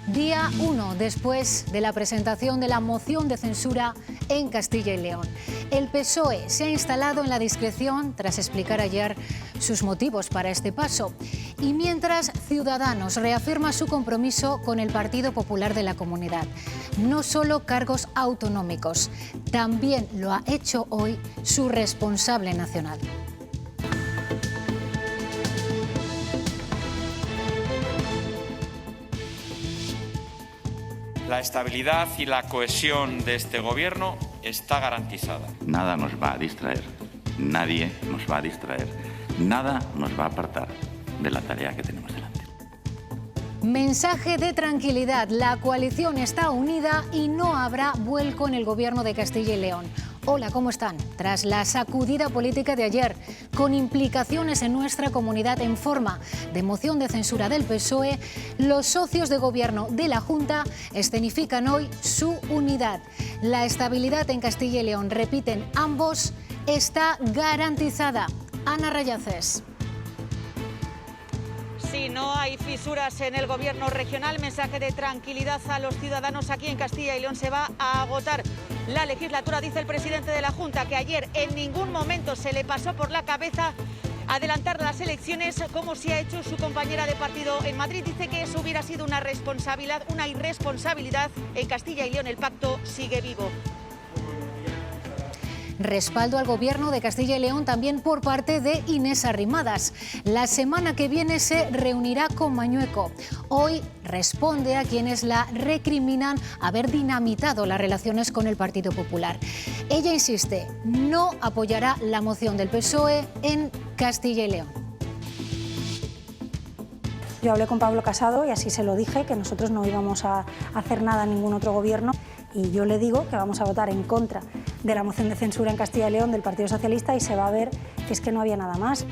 Día 1 después de la presentación de la moción de censura en Castilla y León. El PSOE se ha instalado en la discreción tras explicar ayer sus motivos para este paso. Y mientras Ciudadanos reafirma su compromiso con el Partido Popular de la Comunidad. No solo cargos autonómicos, también lo ha hecho hoy su responsable nacional. La estabilidad y la cohesión de este gobierno está garantizada. Nada nos va a distraer, nadie nos va a distraer, nada nos va a apartar de la tarea que tenemos delante. Mensaje de tranquilidad. La coalición está unida y no habrá vuelco en el gobierno de Castilla y León. Hola, ¿cómo están? Tras la sacudida política de ayer, con implicaciones en nuestra comunidad en forma de moción de censura del PSOE, los socios de gobierno de la Junta escenifican hoy su unidad. La estabilidad en Castilla y León, repiten ambos, está garantizada. Ana Rayaces. Sí, no hay fisuras en el gobierno regional. Mensaje de tranquilidad a los ciudadanos aquí en Castilla y León. Se va a agotar la legislatura, dice el presidente de la Junta, que ayer en ningún momento se le pasó por la cabeza adelantar las elecciones como se ha hecho su compañera de partido en Madrid. Dice que eso hubiera sido una irresponsabilidad. En Castilla y León el pacto sigue vivo. Respaldo al gobierno de Castilla y León también por parte de Inés Arrimadas. La semana que viene se reunirá con Mañueco. Hoy responde a quienes la recriminan haber dinamitado las relaciones con el Partido Popular. Ella insiste, no apoyará la moción del PSOE en Castilla y León. Yo hablé con Pablo Casado y así se lo dije, que nosotros no íbamos a hacer nada en ningún otro gobierno. Y yo le digo que vamos a votar en contra de la moción de censura en Castilla y León del Partido Socialista y se va a ver que es que no había nada más.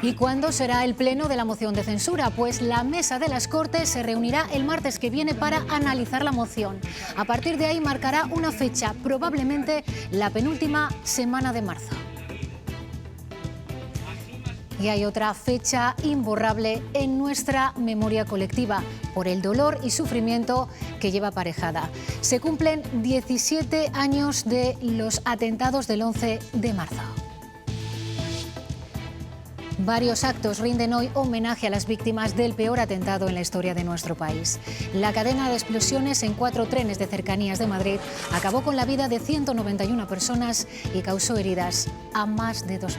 ¿Y cuándo será el pleno de la moción de censura? Pues la mesa de las Cortes se reunirá el martes que viene para analizar la moción. A partir de ahí marcará una fecha, probablemente la penúltima semana de marzo. Y hay otra fecha imborrable en nuestra memoria colectiva por el dolor y sufrimiento que lleva aparejada. Se cumplen 17 años de los atentados del 11 de marzo. Varios actos rinden hoy homenaje a las víctimas del peor atentado en la historia de nuestro país. La cadena de explosiones en 4 trenes de cercanías de Madrid acabó con la vida de 191 personas y causó heridas a más de 2.000.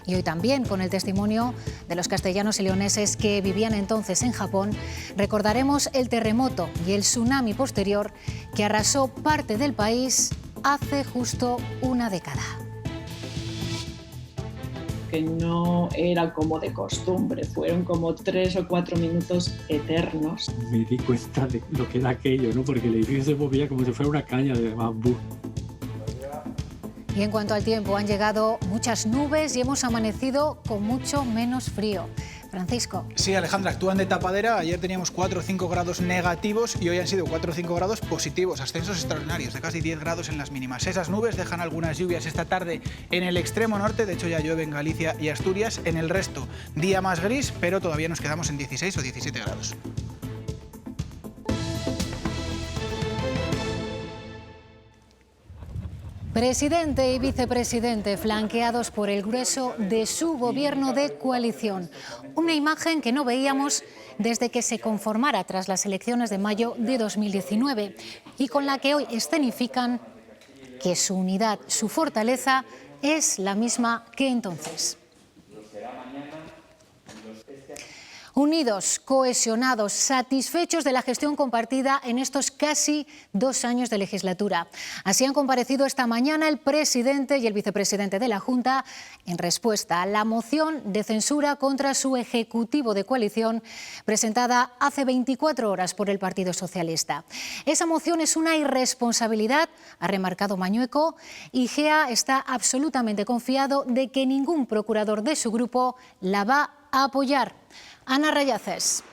Y hoy también, con el testimonio de los castellanos y leoneses que vivían entonces en Japón, recordaremos el terremoto y el tsunami posterior que arrasó parte del país hace justo una década. Que no era como de costumbre, fueron como 3 o 4 minutos eternos. Me di cuenta de lo que era aquello, ¿no? Porque el edificio se movía como si fuera una caña de bambú. Y en cuanto al tiempo, han llegado muchas nubes y hemos amanecido con mucho menos frío. Francisco. Sí, Alejandra, actúan de tapadera. Ayer teníamos 4 o 5 grados negativos y hoy han sido 4 o 5 grados positivos. Ascensos extraordinarios de casi 10 grados en las mínimas. Esas nubes dejan algunas lluvias esta tarde en el extremo norte. De hecho, ya llueve en Galicia y Asturias. En el resto, día más gris, pero todavía nos quedamos en 16 o 17 grados. Presidente y vicepresidente flanqueados por el grueso de su gobierno de coalición. Una imagen que no veíamos desde que se conformara tras las elecciones de mayo de 2019 y con la que hoy escenifican que su unidad, su fortaleza es la misma que entonces. Unidos, cohesionados, satisfechos de la gestión compartida en estos casi 2 años de legislatura. Así han comparecido esta mañana el presidente y el vicepresidente de la Junta en respuesta a la moción de censura contra su ejecutivo de coalición presentada hace 24 horas por el Partido Socialista. Esa moción es una irresponsabilidad, ha remarcado Mañueco, y Gea está absolutamente confiado de que ningún procurador de su grupo la va a apoyar. Ana Rayaces.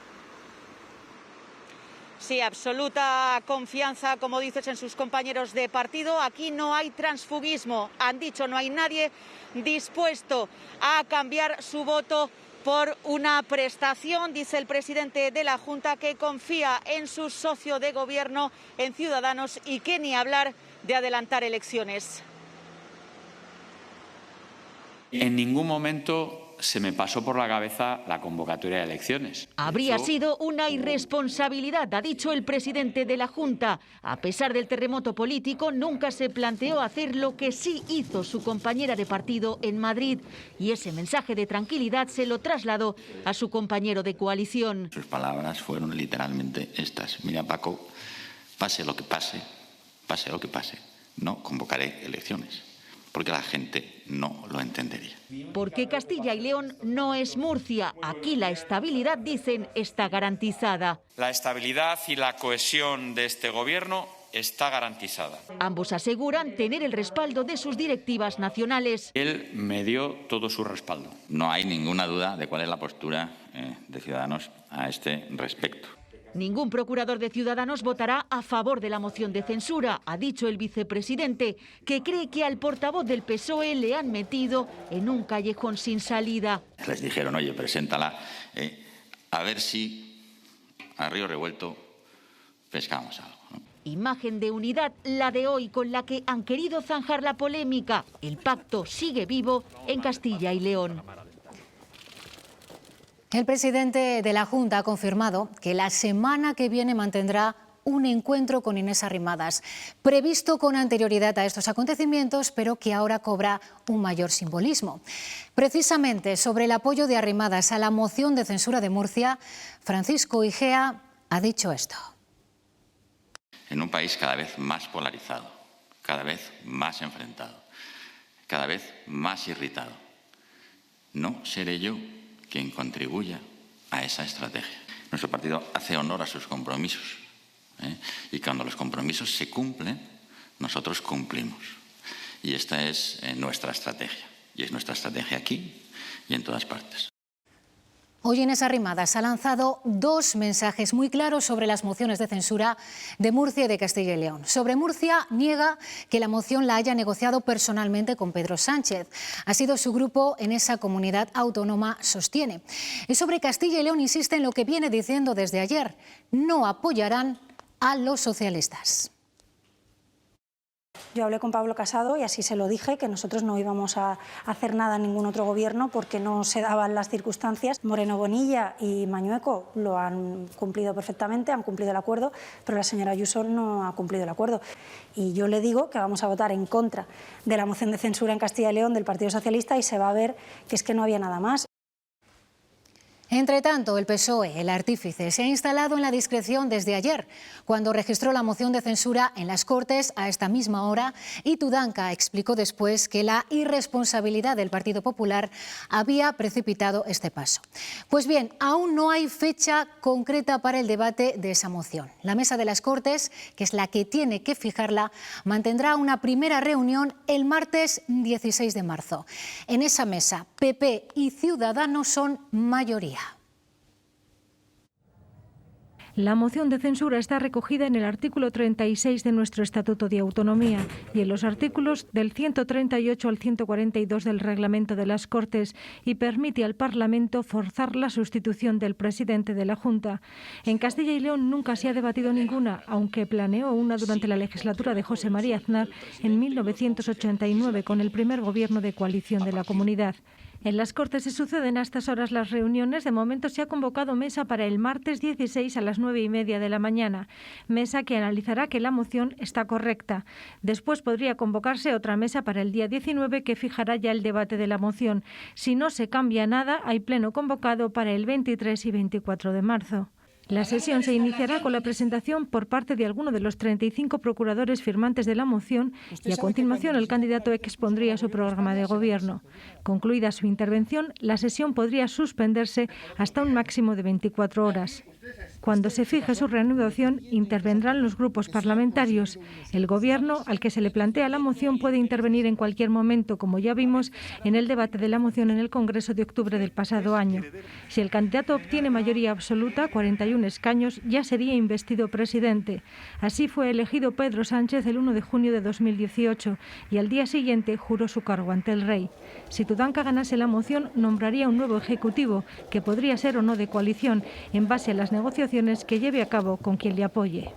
Sí, absoluta confianza, como dices, en sus compañeros de partido. Aquí no hay transfugismo. Han dicho, no hay nadie dispuesto a cambiar su voto por una prestación. Dice el presidente de la Junta que confía en su socio de gobierno, en Ciudadanos, y que ni hablar de adelantar elecciones. En ningún momento se me pasó por la cabeza la convocatoria de elecciones. Habría sido una irresponsabilidad, ha dicho el presidente de la Junta. A pesar del terremoto político, nunca se planteó hacer lo que sí hizo su compañera de partido en Madrid. Y ese mensaje de tranquilidad se lo trasladó a su compañero de coalición. Sus palabras fueron literalmente estas: mira, Paco, pase lo que pase, no convocaré elecciones, porque la gente no lo entendería. Porque Castilla y León no es Murcia. Aquí la estabilidad, dicen, está garantizada. La estabilidad y la cohesión de este gobierno está garantizada. Ambos aseguran tener el respaldo de sus directivas nacionales. Él me dio todo su respaldo. No hay ninguna duda de cuál es la postura de Ciudadanos a este respecto. Ningún procurador de Ciudadanos votará a favor de la moción de censura, ha dicho el vicepresidente, que cree que al portavoz del PSOE le han metido en un callejón sin salida. Les dijeron, oye, preséntala, a ver si a río revuelto pescamos algo, ¿no? Imagen de unidad, la de hoy, con la que han querido zanjar la polémica. El pacto sigue vivo en Castilla y León. El presidente de la Junta ha confirmado que la semana que viene mantendrá un encuentro con Inés Arrimadas, previsto con anterioridad a estos acontecimientos, pero que ahora cobra un mayor simbolismo. Precisamente sobre el apoyo de Arrimadas a la moción de censura de Murcia, Francisco Igea ha dicho esto. En un país cada vez más polarizado, cada vez más enfrentado, cada vez más irritado, no seré yo quien contribuya a esa estrategia. Nuestro partido hace honor a sus compromisos, y cuando los compromisos se cumplen, nosotros cumplimos. Y esta es nuestra estrategia, y es nuestra estrategia aquí y en todas partes. Hoy Inés Arrimadas ha lanzado dos mensajes muy claros sobre las mociones de censura de Murcia y de Castilla y León. Sobre Murcia, niega que la moción la haya negociado personalmente con Pedro Sánchez. Ha sido su grupo en esa comunidad autónoma, sostiene. Y sobre Castilla y León insiste en lo que viene diciendo desde ayer: no apoyarán a los socialistas. Yo hablé con Pablo Casado y así se lo dije, que nosotros no íbamos a hacer nada en ningún otro gobierno porque no se daban las circunstancias. Moreno Bonilla y Mañueco lo han cumplido perfectamente, han cumplido el acuerdo, pero la señora Ayuso no ha cumplido el acuerdo. Y yo le digo que vamos a votar en contra de la moción de censura en Castilla y León del Partido Socialista y se va a ver que es que no había nada más. Entre tanto, el PSOE, el artífice, se ha instalado en la discreción desde ayer, cuando registró la moción de censura en las Cortes a esta misma hora, y Tudanca explicó después que la irresponsabilidad del Partido Popular había precipitado este paso. Pues bien, aún no hay fecha concreta para el debate de esa moción. La Mesa de las Cortes, que es la que tiene que fijarla, mantendrá una primera reunión el martes 16 de marzo. En esa mesa, PP y Ciudadanos son mayoría. La moción de censura está recogida en el artículo 36 de nuestro Estatuto de Autonomía y en los artículos del 138 al 142 del Reglamento de las Cortes y permite al Parlamento forzar la sustitución del presidente de la Junta. En Castilla y León nunca se ha debatido ninguna, aunque planeó una durante la legislatura de José María Aznar en 1989 con el primer gobierno de coalición de la comunidad. En las Cortes se suceden a estas horas las reuniones. De momento se ha convocado mesa para el martes 16 a las 9:30 de la mañana. Mesa que analizará que la moción está correcta. Después podría convocarse otra mesa para el día 19 que fijará ya el debate de la moción. Si no se cambia nada, hay pleno convocado para el 23 y 24 de marzo. La sesión se iniciará con la presentación por parte de alguno de los 35 procuradores firmantes de la moción y a continuación el candidato expondría su programa de gobierno. Concluida su intervención, la sesión podría suspenderse hasta un máximo de 24 horas. Cuando se fije su reanudación, intervendrán los grupos parlamentarios. El Gobierno, al que se le plantea la moción, puede intervenir en cualquier momento, como ya vimos en el debate de la moción en el Congreso de octubre del pasado año. Si el candidato obtiene mayoría absoluta, 41 escaños, ya sería investido presidente. Así fue elegido Pedro Sánchez el 1 de junio de 2018 y al día siguiente juró su cargo ante el rey. Si Tudanca ganase la moción, nombraría un nuevo ejecutivo, que podría ser o no de coalición, en base a las negociaciones que lleve a cabo con quien le apoye.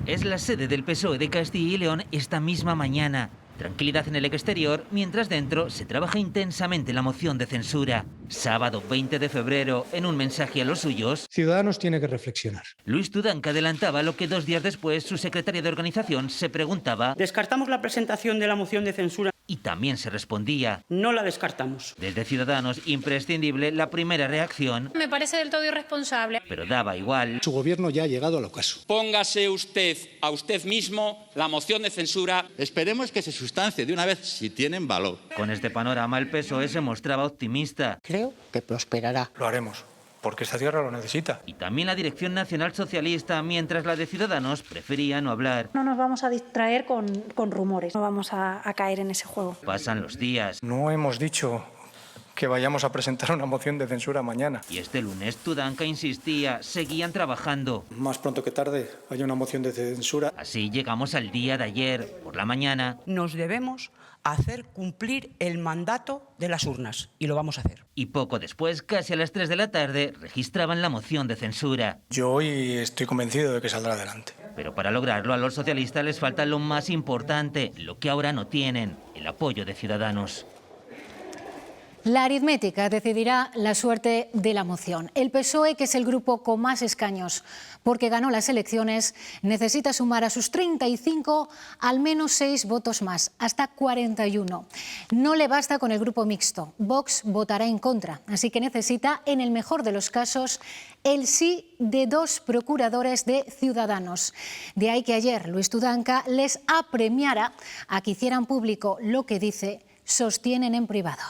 Es la sede del PSOE de Castilla y León esta misma mañana. Tranquilidad en el exterior, mientras dentro se trabaja intensamente la moción de censura. Sábado 20 de febrero, en un mensaje a los suyos, Ciudadanos tiene que reflexionar. Luis Tudanca adelantaba lo que 2 días después su secretaria de organización se preguntaba. ¿Descartamos la presentación de la moción de censura? Y también se respondía. No la descartamos. Desde Ciudadanos, imprescindible la primera reacción. Me parece del todo irresponsable. Pero daba igual. Su gobierno ya ha llegado al ocaso. Póngase usted a usted mismo la moción de censura. Esperemos que se sustancie de una vez si tienen valor. Con este panorama el PSOE se mostraba optimista. Creo que prosperará. Lo haremos, porque esta tierra lo necesita. Y también la Dirección Nacional Socialista, mientras la de Ciudadanos prefería no hablar. No nos vamos a distraer con rumores, no vamos a caer en ese juego. Pasan los días. No hemos dicho que vayamos a presentar una moción de censura mañana. Y este lunes Tudanca insistía, seguían trabajando. Más pronto que tarde haya una moción de censura. Así llegamos al día de ayer, por la mañana. Nos debemos hacer cumplir el mandato de las urnas, y lo vamos a hacer. Y poco después, casi a las 3 de la tarde, registraban la moción de censura. Yo hoy estoy convencido de que saldrá adelante. Pero para lograrlo a los socialistas les falta lo más importante, lo que ahora no tienen, el apoyo de Ciudadanos. La aritmética decidirá la suerte de la moción. El PSOE, que es el grupo con más escaños porque ganó las elecciones, necesita sumar a sus 35 al menos 6 votos más, hasta 41. No le basta con el grupo mixto. Vox votará en contra, así que necesita, en el mejor de los casos, el sí de 2 procuradores de Ciudadanos. De ahí que ayer Luis Tudanca les apremiara a que hicieran público lo que dice, sostienen en privado.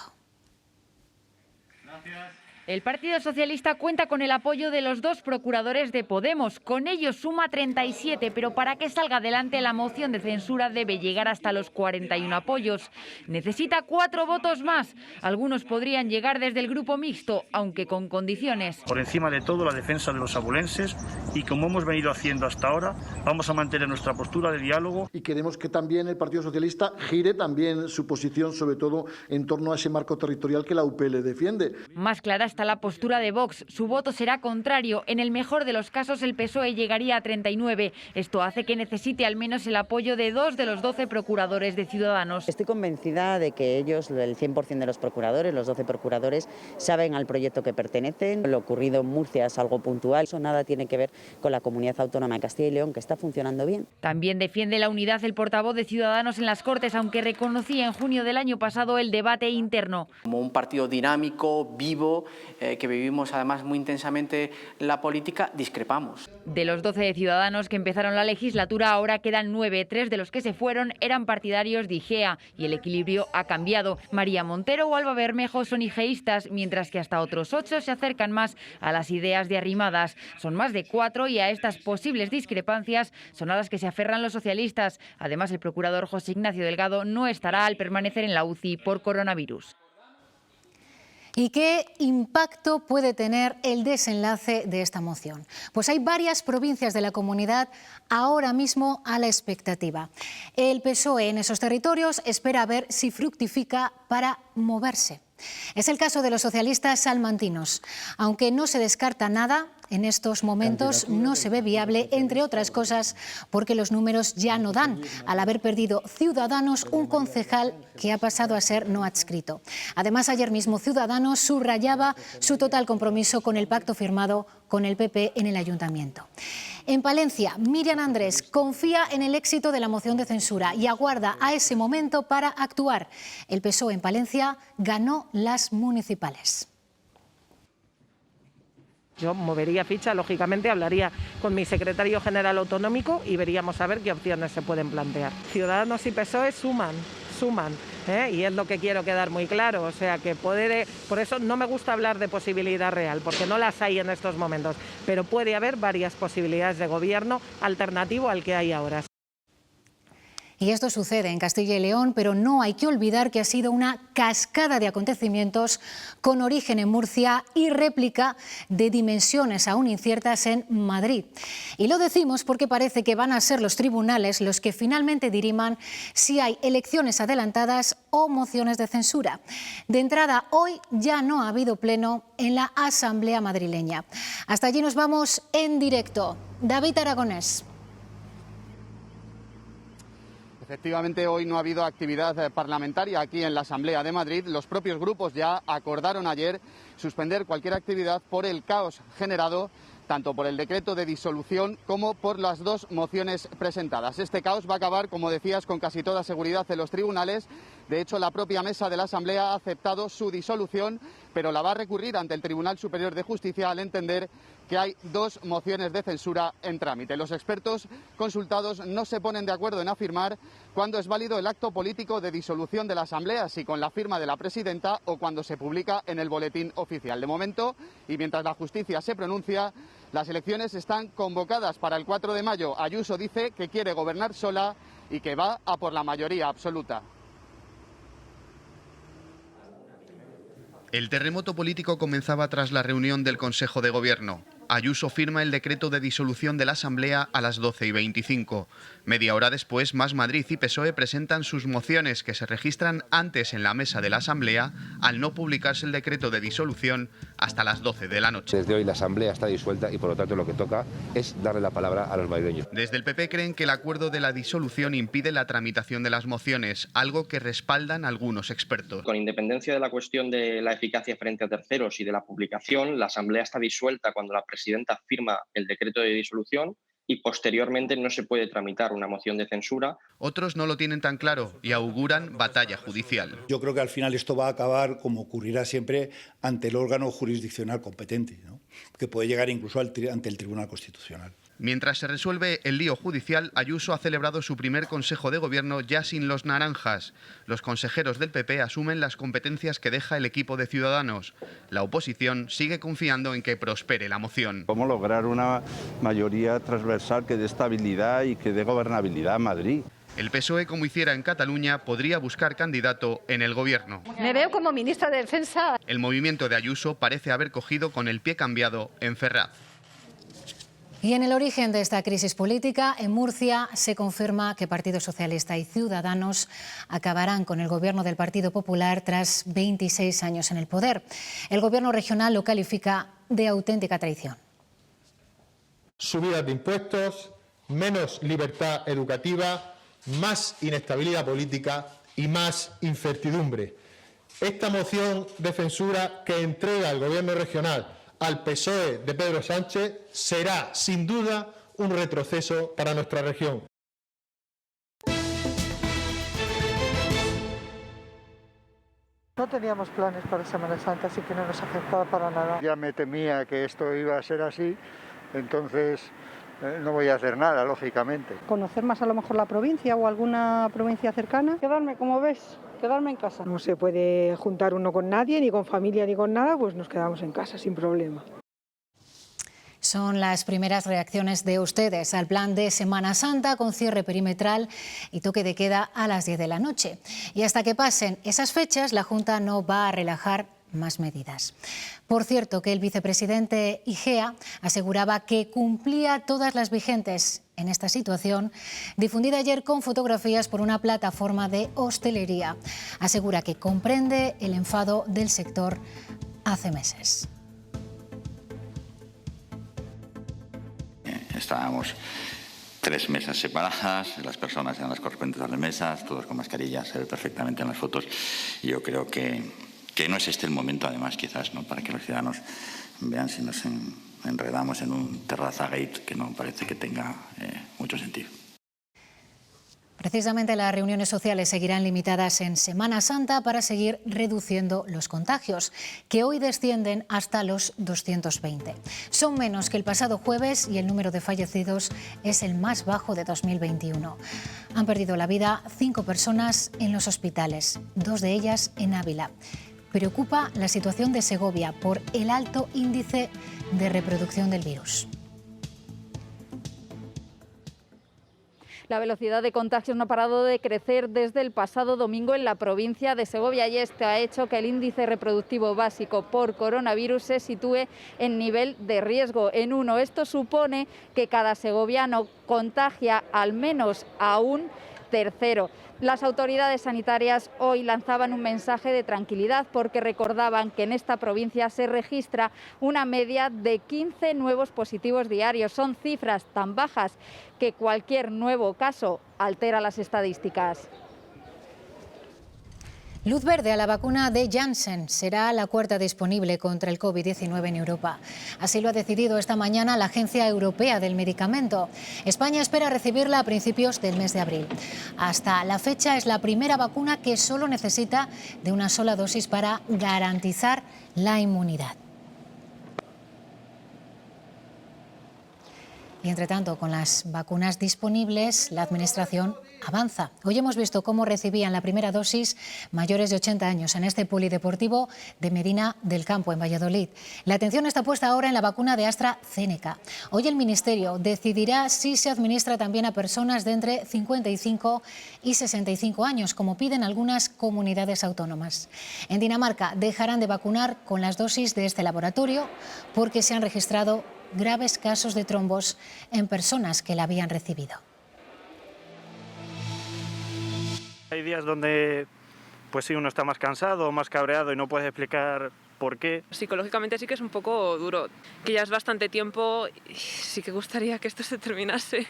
El Partido Socialista cuenta con el apoyo de los 2 procuradores de Podemos. Con ellos suma 37, pero para que salga adelante la moción de censura debe llegar hasta los 41 apoyos. Necesita 4 votos más. Algunos podrían llegar desde el grupo mixto, aunque con condiciones. Por encima de todo, la defensa de los abulenses, y como hemos venido haciendo hasta ahora, vamos a mantener nuestra postura de diálogo. Y queremos que también el Partido Socialista gire también su posición, sobre todo en torno a ese marco territorial que la UPL defiende. Más clara está la postura de Vox. Su voto será contrario. En el mejor de los casos, el PSOE llegaría a 39. Esto hace que necesite al menos el apoyo de 2 de los 12 procuradores de Ciudadanos. Estoy convencida de que ellos, el 100% de los procuradores, los 12 procuradores, saben al proyecto que pertenecen. Lo ocurrido en Murcia es algo puntual. Eso nada tiene que ver con la comunidad autónoma de Castilla y León, que está funcionando bien. También defiende la unidad el portavoz de Ciudadanos en las Cortes, aunque reconocía en junio del año pasado el debate interno. Como un partido dinámico, vivo, que vivimos además muy intensamente la política, discrepamos. De los 12 de Ciudadanos que empezaron la legislatura, ahora quedan 9. 3 de los que se fueron eran partidarios de Igea y el equilibrio ha cambiado. María Montero o Alba Bermejo son igeístas, mientras que hasta otros 8 se acercan más a las ideas de Arrimadas. Son más de 4 y a estas posibles discrepancias son a las que se aferran los socialistas. Además, el procurador José Ignacio Delgado no estará al permanecer en la UCI por coronavirus. ¿Y qué impacto puede tener el desenlace de esta moción? Pues hay varias provincias de la comunidad ahora mismo a la expectativa. El PSOE en esos territorios espera ver si fructifica para moverse. Es el caso de los socialistas salmantinos. Aunque no se descarta nada, en estos momentos no se ve viable, entre otras cosas, porque los números ya no dan, al haber perdido Ciudadanos un concejal que ha pasado a ser no adscrito. Además, ayer mismo Ciudadanos subrayaba su total compromiso con el pacto firmado con el PP en el ayuntamiento. En Palencia, Miriam Andrés confía en el éxito de la moción de censura y aguarda a ese momento para actuar. El PSOE en Palencia ganó las municipales. Yo movería ficha, lógicamente hablaría con mi secretario general autonómico y veríamos a ver qué opciones se pueden plantear. Ciudadanos y PSOE suman suman, y es lo que quiero quedar muy claro. O sea, que por eso no me gusta hablar de posibilidad real, porque no las hay en estos momentos, pero puede haber varias posibilidades de gobierno alternativo al que hay ahora. Y esto sucede en Castilla y León, pero no hay que olvidar que ha sido una cascada de acontecimientos con origen en Murcia y réplica de dimensiones aún inciertas en Madrid. Y lo decimos porque parece que van a ser los tribunales los que finalmente diriman si hay elecciones adelantadas o mociones de censura. De entrada, hoy ya no ha habido pleno en la Asamblea madrileña. Hasta allí nos vamos en directo. David Aragonés. Efectivamente, hoy no ha habido actividad parlamentaria aquí en la Asamblea de Madrid. Los propios grupos ya acordaron ayer suspender cualquier actividad por el caos generado tanto por el decreto de disolución como por las dos mociones presentadas. Este caos va a acabar, como decías, con casi toda seguridad en los tribunales. De hecho, la propia mesa de la Asamblea ha aceptado su disolución, pero la va a recurrir ante el Tribunal Superior de Justicia al entender que hay dos mociones de censura en trámite. Los expertos consultados no se ponen de acuerdo en afirmar cuándo es válido el acto político de disolución de la Asamblea, si con la firma de la presidenta o cuando se publica en el boletín oficial. De momento, y mientras la justicia se pronuncia, las elecciones están convocadas para el 4 de mayo. Ayuso dice que quiere gobernar sola y que va a por la mayoría absoluta. El terremoto político comenzaba tras la reunión del Consejo de Gobierno. Ayuso firma el decreto de disolución de la Asamblea a las 12:25. Media hora después, Más Madrid y PSOE presentan sus mociones que se registran antes en la mesa de la Asamblea al no publicarse el decreto de disolución hasta las 12 de la noche. Desde hoy la Asamblea está disuelta y por lo tanto lo que toca es darle la palabra a los madrileños. Desde el PP creen que el acuerdo de la disolución impide la tramitación de las mociones, algo que respaldan algunos expertos. Con independencia de la cuestión de la eficacia frente a terceros y de la publicación, la Asamblea está disuelta cuando la presidenta firma el decreto de disolución y posteriormente no se puede tramitar una moción de censura. Otros no lo tienen tan claro y auguran batalla judicial. Yo creo que al final esto va a acabar, como ocurrirá siempre, ante el órgano jurisdiccional competente, ¿no? Que puede llegar incluso ante el Tribunal Constitucional. Mientras se resuelve el lío judicial, Ayuso ha celebrado su primer Consejo de Gobierno ya sin los naranjas. Los consejeros del PP asumen las competencias que deja el equipo de Ciudadanos. La oposición sigue confiando en que prospere la moción. ¿Cómo lograr una mayoría transversal que dé estabilidad y que dé gobernabilidad a Madrid? El PSOE, como hiciera en Cataluña, podría buscar candidato en el Gobierno. Me veo como ministra de Defensa. El movimiento de Ayuso parece haber cogido con el pie cambiado en Ferraz. Y en el origen de esta crisis política, en Murcia se confirma que Partido Socialista y Ciudadanos acabarán con el gobierno del Partido Popular tras 26 años en el poder. El gobierno regional lo califica de auténtica traición. Subidas de impuestos, menos libertad educativa, más inestabilidad política y más incertidumbre. Esta moción de censura que entrega el gobierno regional al PSOE de Pedro Sánchez será, sin duda, un retroceso para nuestra región. No teníamos planes para Semana Santa, así que no nos afectaba para nada. Ya me temía que esto iba a ser así, entonces no voy a hacer nada, lógicamente. Conocer más a lo mejor la provincia o alguna provincia cercana. Quedarme, como ves, quedarme en casa. No se puede juntar uno con nadie, ni con familia, ni con nada, pues nos quedamos en casa sin problema. Son las primeras reacciones de ustedes al plan de Semana Santa con cierre perimetral y toque de queda a las 10 de la noche. Y hasta que pasen esas fechas, la Junta no va a relajar más medidas. Por cierto, que el vicepresidente Igea aseguraba que cumplía todas las vigentes en esta situación, difundida ayer con fotografías por una plataforma de hostelería. Asegura que comprende el enfado del sector hace meses. Estábamos 3 mesas separadas, las personas en las correspondientes a las mesas, todos con mascarillas, se ve perfectamente en las fotos. Y yo creo que no es este el momento, además, quizás, ¿no?, para que los ciudadanos vean si nos enredamos en un terraza gate que no parece que tenga mucho sentido. Precisamente las reuniones sociales seguirán limitadas en Semana Santa para seguir reduciendo los contagios, que hoy descienden hasta los 220. Son menos que el pasado jueves y el número de fallecidos es el más bajo de 2021. Han perdido la vida 5 personas en los hospitales, 2 de ellas en Ávila. Preocupa la situación de Segovia por el alto índice de reproducción del virus. La velocidad de contagios no ha parado de crecer desde el pasado domingo en la provincia de Segovia y esto ha hecho que el índice reproductivo básico por coronavirus se sitúe en nivel de riesgo en 1. Esto supone que cada segoviano contagia al menos a un tercero. Las autoridades sanitarias hoy lanzaban un mensaje de tranquilidad porque recordaban que en esta provincia se registra una media de 15 nuevos positivos diarios. Son cifras tan bajas que cualquier nuevo caso altera las estadísticas. Luz verde a la vacuna de Janssen. Será la cuarta disponible contra el COVID-19 en Europa. Así lo ha decidido esta mañana la Agencia Europea del Medicamento. España espera recibirla a principios del mes de abril. Hasta la fecha es la primera vacuna que solo necesita de una sola dosis para garantizar la inmunidad. Y entre tanto, con las vacunas disponibles, la Administración avanza. Hoy hemos visto cómo recibían la primera dosis mayores de 80 años en este polideportivo de Medina del Campo, en Valladolid. La atención está puesta ahora en la vacuna de AstraZeneca. Hoy el Ministerio decidirá si se administra también a personas de entre 55 y 65 años, como piden algunas comunidades autónomas. En Dinamarca dejarán de vacunar con las dosis de este laboratorio porque se han registrado graves casos de trombos en personas que la habían recibido. Hay días donde pues sí, uno está más cansado, más cabreado y no puedes explicar por qué. Psicológicamente sí que es un poco duro, que ya es bastante tiempo y sí que gustaría que esto se terminase.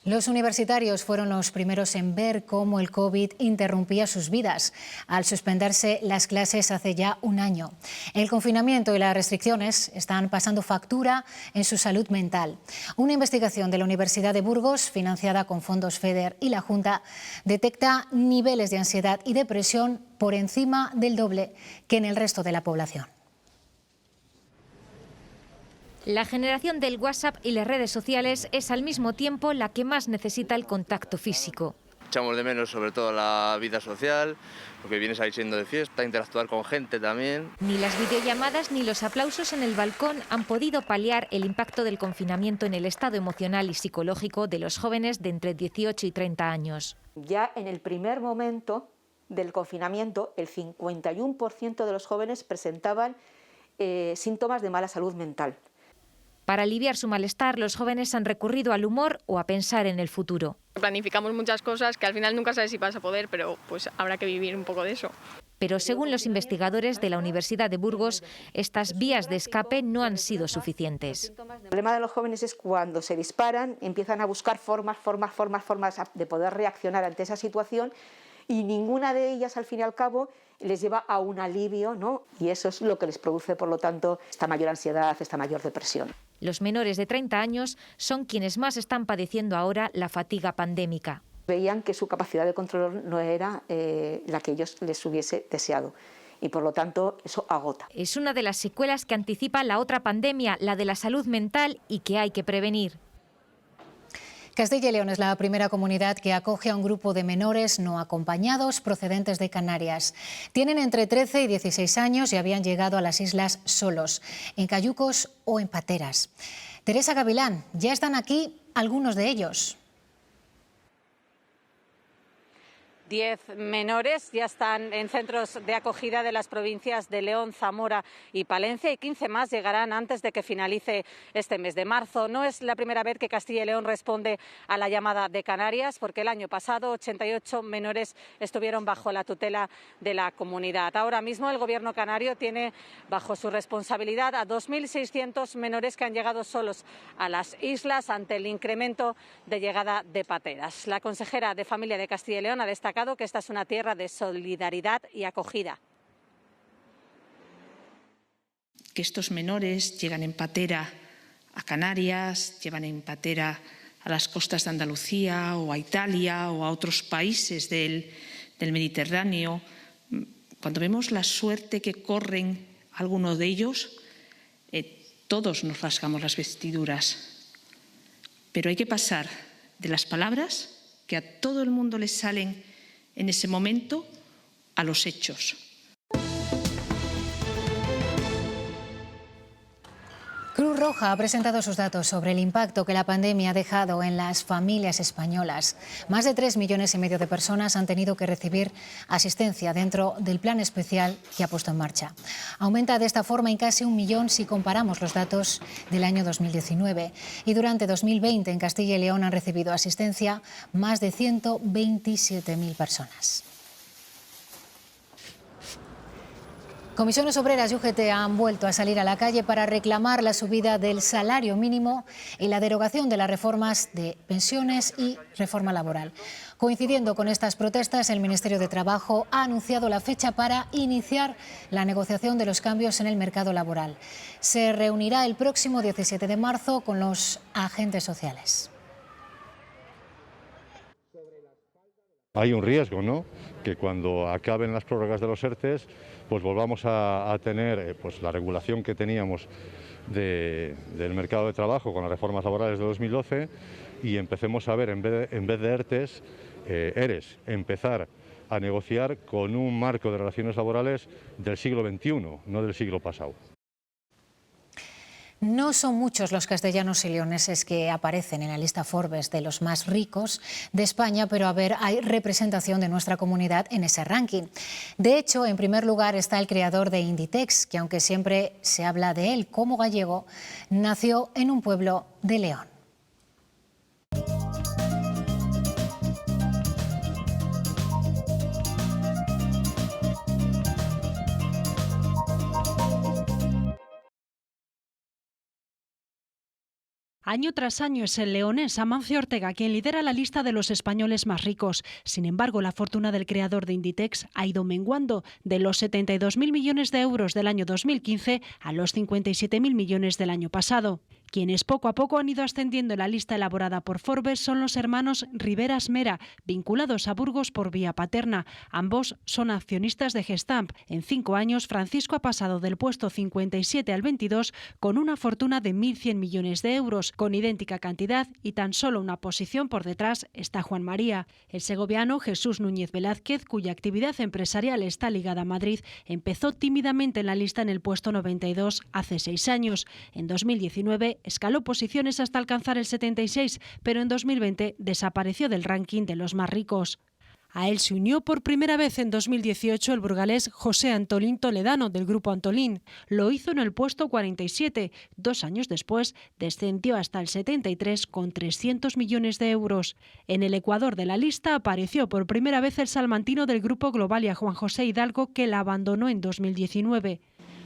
Los universitarios fueron los primeros en ver cómo el COVID interrumpía sus vidas al suspenderse las clases hace ya un año. El confinamiento y las restricciones están pasando factura en su salud mental. Una investigación de la Universidad de Burgos, financiada con fondos FEDER y la Junta, detecta niveles de ansiedad y depresión por encima del doble que en el resto de la población. La generación del WhatsApp y las redes sociales es al mismo tiempo la que más necesita el contacto físico. Echamos de menos sobre todo la vida social, lo que viene saliendo de fiesta, interactuar con gente también. Ni las videollamadas ni los aplausos en el balcón han podido paliar el impacto del confinamiento en el estado emocional y psicológico de los jóvenes de entre 18 y 30 años. Ya en el primer momento del confinamiento, el 51% de los jóvenes presentaban síntomas de mala salud mental. Para aliviar su malestar, los jóvenes han recurrido al humor o a pensar en el futuro. Planificamos muchas cosas que al final nunca sabes si vas a poder, pero pues habrá que vivir un poco de eso. Pero según los investigadores de la Universidad de Burgos, estas vías de escape no han sido suficientes. El problema de los jóvenes es cuando se disparan, empiezan a buscar formas de poder reaccionar ante esa situación y ninguna de ellas, al fin y al cabo, les lleva a un alivio, ¿no? Y eso es lo que les produce, por lo tanto, esta mayor ansiedad, esta mayor depresión. Los menores de 30 años son quienes más están padeciendo ahora la fatiga pandémica. Veían que su capacidad de control no era la que ellos les hubiese deseado y por lo tanto eso agota. Es una de las secuelas que anticipa la otra pandemia, la de la salud mental, y que hay que prevenir. Castilla y León es la primera comunidad que acoge a un grupo de menores no acompañados procedentes de Canarias. Tienen entre 13 y 16 años y habían llegado a las islas solos, en cayucos o en pateras. Teresa Gavilán, ya están aquí algunos de ellos. 10 menores ya están en centros de acogida de las provincias de León, Zamora y Palencia y 15 más llegarán antes de que finalice este mes de marzo. No es la primera vez que Castilla y León responde a la llamada de Canarias, porque el año pasado 88 menores estuvieron bajo la tutela de la comunidad. Ahora mismo el Gobierno canario tiene bajo su responsabilidad a 2.600 menores que han llegado solos a las islas ante el incremento de llegada de pateras. La consejera de Familia de Castilla y León ha destacado que esta es una tierra de solidaridad y acogida. Que estos menores llegan en patera a Canarias, llevan en patera a las costas de Andalucía o a Italia o a otros países del Mediterráneo, cuando vemos la suerte que corren algunos de ellos, todos nos rasgamos las vestiduras. Pero hay que pasar de las palabras, que a todo el mundo le salen en ese momento, a los hechos. Cruz Roja ha presentado sus datos sobre el impacto que la pandemia ha dejado en las familias españolas. Más de 3,5 millones de personas han tenido que recibir asistencia dentro del plan especial que ha puesto en marcha. Aumenta de esta forma en casi 1 millón si comparamos los datos del año 2019. Y durante 2020 en Castilla y León han recibido asistencia más de 127.000 personas. Comisiones Obreras y UGT han vuelto a salir a la calle para reclamar la subida del salario mínimo y la derogación de las reformas de pensiones y reforma laboral. Coincidiendo con estas protestas, el Ministerio de Trabajo ha anunciado la fecha para iniciar la negociación de los cambios en el mercado laboral. Se reunirá el próximo 17 de marzo con los agentes sociales. Hay un riesgo, ¿no?, que cuando acaben las prórrogas de los ERTEs, pues volvamos a tener pues la regulación que teníamos del mercado de trabajo con las reformas laborales de 2012 y empecemos a ver, en vez de ERTEs, ERES, empezar a negociar con un marco de relaciones laborales del siglo XXI, no del siglo pasado. No son muchos los castellanos y leoneses que aparecen en la lista Forbes de los más ricos de España, pero a ver, hay representación de nuestra comunidad en ese ranking. De hecho, en primer lugar está el creador de Inditex, que aunque siempre se habla de él como gallego, nació en un pueblo de León. Año tras año es el leonés Amancio Ortega quien lidera la lista de los españoles más ricos. Sin embargo, la fortuna del creador de Inditex ha ido menguando de los 72.000 millones de euros del año 2015 a los 57.000 millones del año pasado. Quienes poco a poco han ido ascendiendo en la lista elaborada por Forbes son los hermanos Riveras Mera, vinculados a Burgos por vía paterna. Ambos son accionistas de Gestamp. En 5 años, Francisco ha pasado del puesto 57 al 22 con una fortuna de 1.100 millones de euros, con idéntica cantidad y tan solo una posición por detrás está Juan María. El segoviano Jesús Núñez Velázquez, cuya actividad empresarial está ligada a Madrid, empezó tímidamente en la lista en el puesto 92 hace 6 años. En 2019 escaló posiciones hasta alcanzar el 76, pero en 2020 desapareció del ranking de los más ricos. A él se unió por primera vez en 2018 el burgalés José Antolín Toledano, del Grupo Antolín. Lo hizo en el puesto 47. 2 años después descendió hasta el 73 con 300 millones de euros. En el ecuador de la lista apareció por primera vez el salmantino del Grupo Globalia, Juan José Hidalgo, que la abandonó en 2019.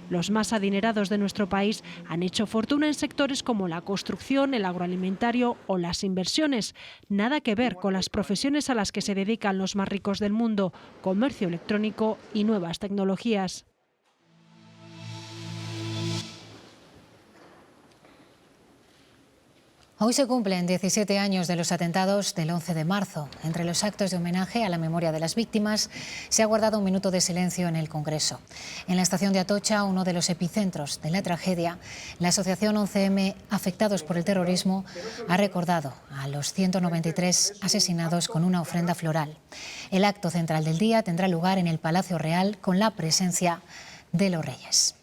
Los más adinerados de nuestro país han hecho fortuna en sectores como la construcción, el agroalimentario o las inversiones. Nada que ver con las profesiones a las que se dedican los más ricos del mundo: comercio electrónico y nuevas tecnologías. Hoy se cumplen 17 años de los atentados del 11 de marzo. Entre los actos de homenaje a la memoria de las víctimas se ha guardado un minuto de silencio en el Congreso. En la estación de Atocha, uno de los epicentros de la tragedia, la asociación 11M Afectados por el Terrorismo ha recordado a los 193 asesinados con una ofrenda floral. El acto central del día tendrá lugar en el Palacio Real con la presencia de los reyes.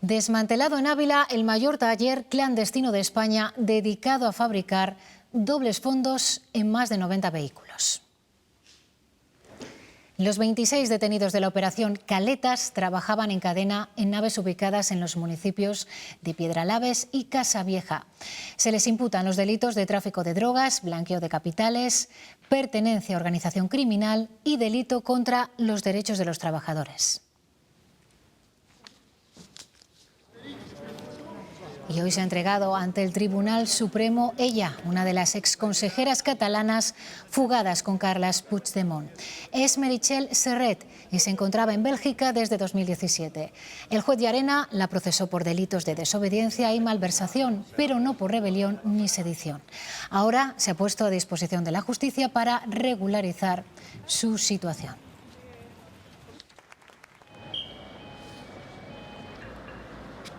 Desmantelado en Ávila el mayor taller clandestino de España dedicado a fabricar dobles fondos en más de 90 vehículos. Los 26 detenidos de la operación Caletas trabajaban en cadena en naves ubicadas en los municipios de Piedralaves y Casavieja. Se les imputan los delitos de tráfico de drogas, blanqueo de capitales, pertenencia a organización criminal y delito contra los derechos de los trabajadores. Y hoy se ha entregado ante el Tribunal Supremo ella, una de las exconsejeras catalanas fugadas con Carles Puigdemont. Es Meritxell Serret y se encontraba en Bélgica desde 2017. El juez Llarena la procesó por delitos de desobediencia y malversación, pero no por rebelión ni sedición. Ahora se ha puesto a disposición de la justicia para regularizar su situación.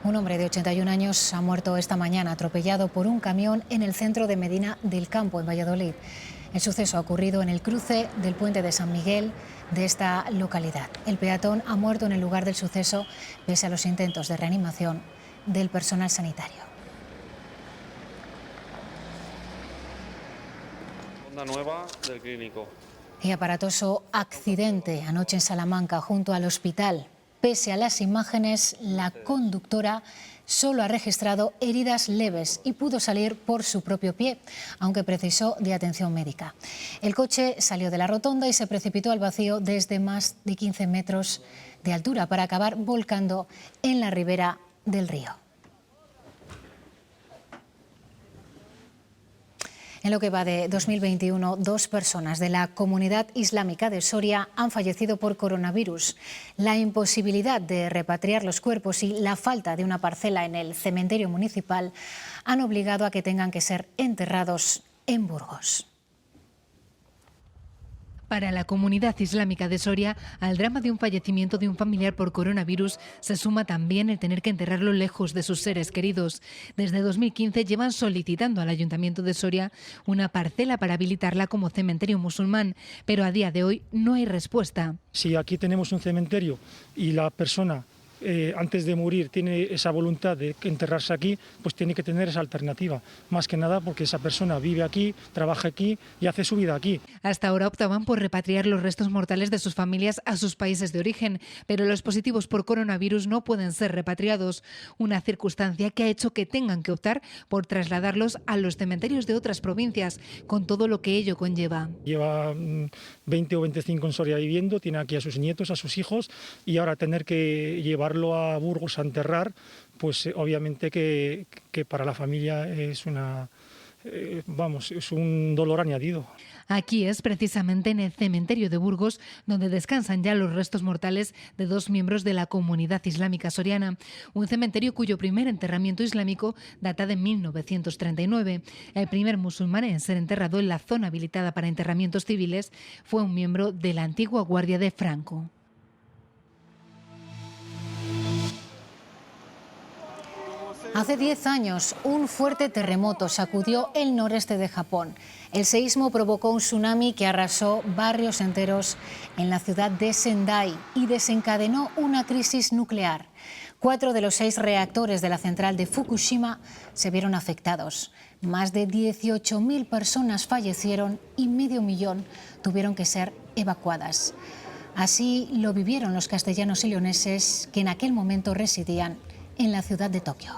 Un hombre de 81 años ha muerto esta mañana atropellado por un camión en el centro de Medina del Campo, en Valladolid. El suceso ha ocurrido en el cruce del puente de San Miguel de esta localidad. El peatón ha muerto en el lugar del suceso pese a los intentos de reanimación del personal sanitario. Onda nueva del clínico. Y aparatoso accidente anoche en Salamanca junto al hospital. Pese a las imágenes, la conductora solo ha registrado heridas leves y pudo salir por su propio pie, aunque precisó de atención médica. El coche salió de la rotonda y se precipitó al vacío desde más de 15 metros de altura para acabar volcando en la ribera del río. En lo que va de 2021, 2 personas de la comunidad islámica de Soria han fallecido por coronavirus. La imposibilidad de repatriar los cuerpos y la falta de una parcela en el cementerio municipal han obligado a que tengan que ser enterrados en Burgos. Para la comunidad islámica de Soria, al drama de un fallecimiento de un familiar por coronavirus se suma también el tener que enterrarlo lejos de sus seres queridos. Desde 2015 llevan solicitando al Ayuntamiento de Soria una parcela para habilitarla como cementerio musulmán, pero a día de hoy no hay respuesta. Si aquí tenemos un cementerio y la persona antes de morir tiene esa voluntad de enterrarse aquí, pues tiene que tener esa alternativa. Más que nada porque esa persona vive aquí, trabaja aquí y hace su vida aquí. Hasta ahora optaban por repatriar los restos mortales de sus familias a sus países de origen, pero los positivos por coronavirus no pueden ser repatriados, una circunstancia que ha hecho que tengan que optar por trasladarlos a los cementerios de otras provincias, con todo lo que ello conlleva. Lleva 20 o 25 en Soria viviendo, tiene aquí a sus nietos, a sus hijos, y ahora tener que llevarlo a Burgos a enterrar, pues obviamente que para la familia es es un dolor añadido. Aquí es precisamente en el cementerio de Burgos donde descansan ya los restos mortales de 2 miembros de la comunidad islámica soriana, un cementerio cuyo primer enterramiento islámico data de 1939. El primer musulmán en ser enterrado en la zona habilitada para enterramientos civiles fue un miembro de la antigua Guardia de Franco. Hace 10 años, un fuerte terremoto sacudió el noreste de Japón. El seísmo provocó un tsunami que arrasó barrios enteros en la ciudad de Sendai y desencadenó una crisis nuclear. 4 de los 6 reactores de la central de Fukushima se vieron afectados. Más de 18.000 personas fallecieron y 500.000 tuvieron que ser evacuadas. Así lo vivieron los castellanos y leoneses que en aquel momento residían en la ciudad de Tokio.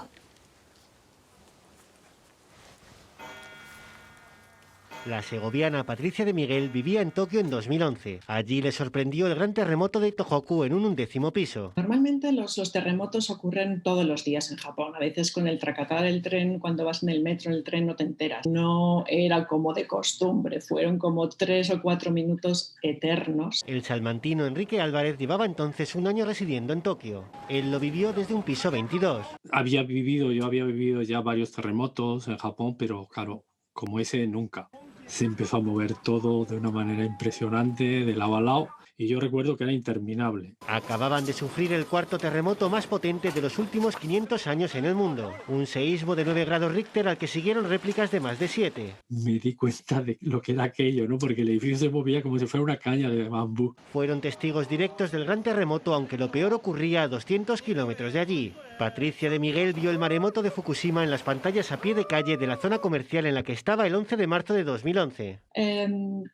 La segoviana Patricia de Miguel vivía en Tokio en 2011. Allí le sorprendió el gran terremoto de Tohoku en un 11º piso. Normalmente los terremotos ocurren todos los días en Japón. A veces con el tracatar del tren, cuando vas en el metro, en el tren, no te enteras. No era como de costumbre, fueron como 3 o 4 minutos eternos. El salmantino Enrique Álvarez llevaba entonces un año residiendo en Tokio. Él lo vivió desde un piso 22. Yo había vivido ya varios terremotos en Japón, pero claro, como ese nunca. Se empezó a mover todo de una manera impresionante, de lado a lado, y yo recuerdo que era interminable. Acababan de sufrir el 4º terremoto más potente de los últimos 500 años en el mundo. Un seísmo de 9 grados Richter al que siguieron réplicas de más de 7. Me di cuenta de lo que era aquello, ¿no? Porque el edificio se movía como si fuera una caña de bambú. Fueron testigos directos del gran terremoto, aunque lo peor ocurría a 200 kilómetros de allí. Patricia de Miguel vio el maremoto de Fukushima en las pantallas a pie de calle de la zona comercial en la que estaba el 11 de marzo de 2011.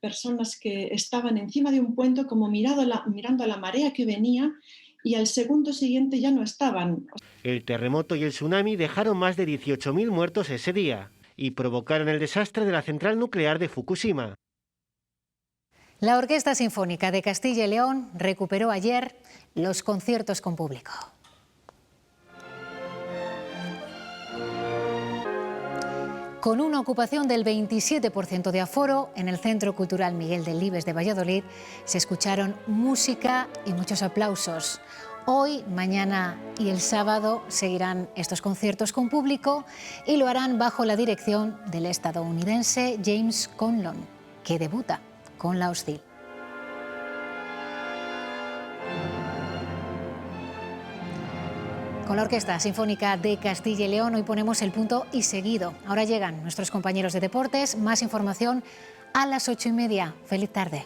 Personas que estaban encima de un puente como mirando a la marea que venía y al segundo siguiente ya no estaban. El terremoto y el tsunami dejaron más de 18.000 muertos ese día y provocaron el desastre de la central nuclear de Fukushima. La Orquesta Sinfónica de Castilla y León recuperó ayer los conciertos con público. Con una ocupación del 27% de aforo, en el Centro Cultural Miguel Delibes de Valladolid se escucharon música y muchos aplausos. Hoy, mañana y el sábado seguirán estos conciertos con público y lo harán bajo la dirección del estadounidense James Conlon, que debuta con La Hostil. Con la Orquesta Sinfónica de Castilla y León hoy ponemos el punto y seguido. Ahora llegan nuestros compañeros de deportes. Más información a las 8:30. Feliz tarde.